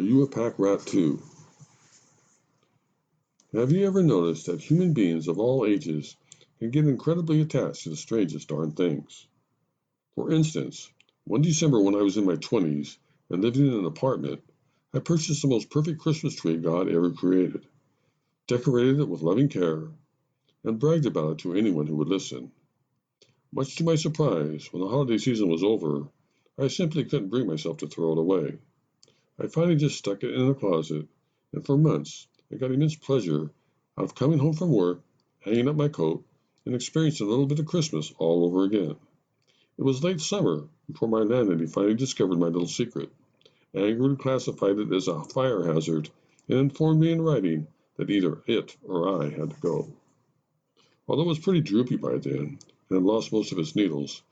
you a pack rat too? Have you ever noticed that human beings of all ages can get incredibly attached to the strangest darn things? For instance, one December when I was in my 20s and living in an apartment, I purchased the most perfect Christmas tree God ever created, decorated it with loving care, and bragged about it to anyone who would listen. Much to my surprise, when the holiday season was over, I simply couldn't bring myself to throw it away. I finally just stuck it in a closet, and for months I got immense pleasure out of coming home from work, hanging up my coat, and experiencing a little bit of Christmas all over again. It was late summer before my landlady finally discovered my little secret, angrily classified it as a fire hazard, and informed me in writing that either it or I had to go. Although it was pretty droopy by then, and had lost most of its needles,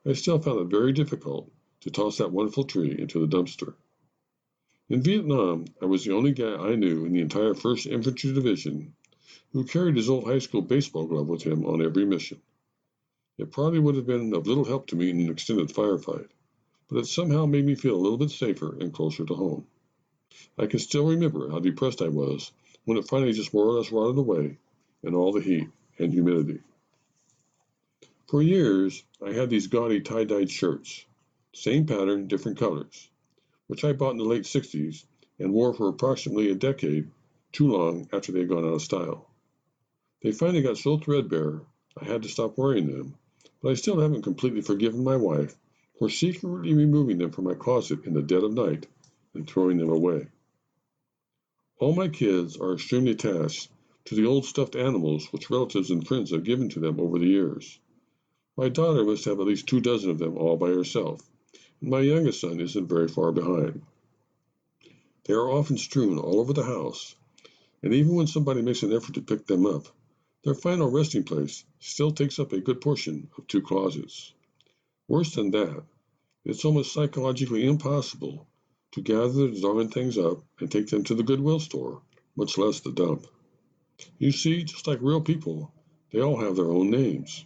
I still found it very difficult to toss that wonderful tree into the dumpster. In Vietnam, I was the only guy I knew in the entire 1st Infantry Division who carried his old high school baseball glove with him on every mission. It probably would have been of little help to me in an extended firefight, but it somehow made me feel a little bit safer and closer to home. I can still remember how depressed I was when it finally just more or less rotted away in all the heat and humidity. For years, I had these gaudy tie-dyed shirts, same pattern, different colors, which I bought in the late 60s and wore for approximately a decade, too long after they had gone out of style. They finally got so threadbare, I had to stop wearing them, but I still haven't completely forgiven my wife for secretly removing them from my closet in the dead of night and throwing them away. All my kids are extremely attached to the old stuffed animals which relatives and friends have given to them over the years. My daughter must have at least 2 dozen of them all by herself, and my youngest son isn't very far behind. They are often strewn all over the house, and even when somebody makes an effort to pick them up, their final resting place still takes up a good portion of 2 closets. Worse than that, it's almost psychologically impossible to gather the darn things up and take them to the Goodwill store, much less the dump. You see, just like real people, they all have their own names.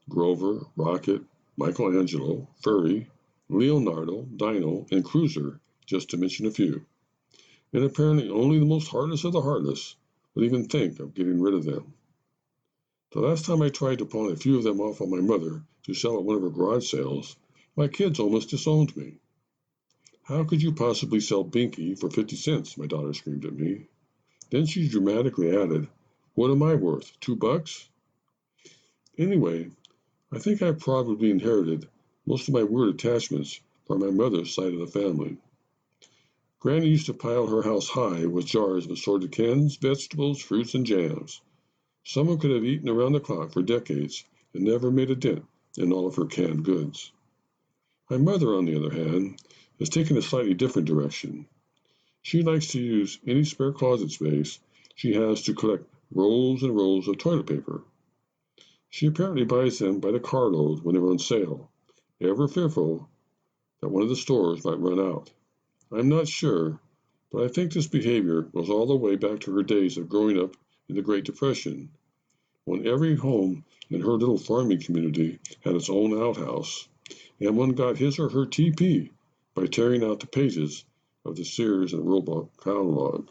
Grover, Rocket, Michelangelo, Furry, Leonardo, Dino, and Cruiser, just to mention a few. And apparently only the most heartless of the heartless would even think of getting rid of them. The last time I tried to pawn a few of them off on my mother to sell at one of her garage sales, my kids almost disowned me. "How could you possibly sell Binky for 50 cents?" my daughter screamed at me. Then she dramatically added, "What am I worth, $2?" Anyway, I think I probably inherited most of my weird attachments from my mother's side of the family. Granny used to pile her house high with jars of assorted cans, vegetables, fruits, and jams. Someone could have eaten around the clock for decades and never made a dent in all of her canned goods. My mother, on the other hand, has taken a slightly different direction. She likes to use any spare closet space she has to collect rolls and rolls of toilet paper. She apparently buys them by the carload when they're on sale, ever fearful that one of the stores might run out. I'm not sure, but I think this behavior goes all the way back to her days of growing up in the Great Depression, when every home in her little farming community had its own outhouse, and one got his or her TP by tearing out the pages of the Sears and Roebuck catalog.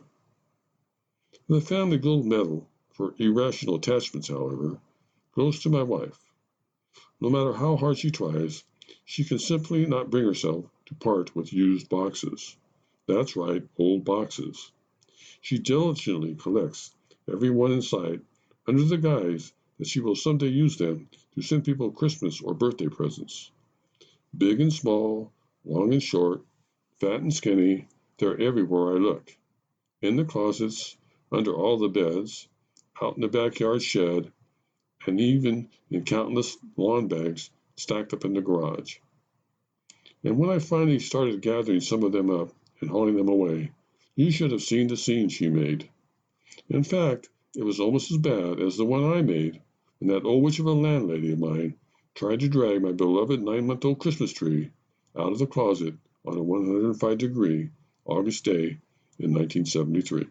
The family gold medal for irrational attachments, however, goes to my wife. No matter how hard she tries, she can simply not bring herself to part with used boxes. That's right, old boxes. She diligently collects every one in sight under the guise that she will someday use them to send people Christmas or birthday presents. Big and small, long and short, fat and skinny, they're everywhere I look. In the closets, under all the beds, out in the backyard shed, and even in countless lawn bags stacked up in the garage. And when I finally started gathering some of them up and hauling them away, you should have seen the scene she made. In fact, it was almost as bad as the one I made when that old witch of a landlady of mine tried to drag my beloved 9-month-old Christmas tree out of the closet on a 105-degree August day in 1973.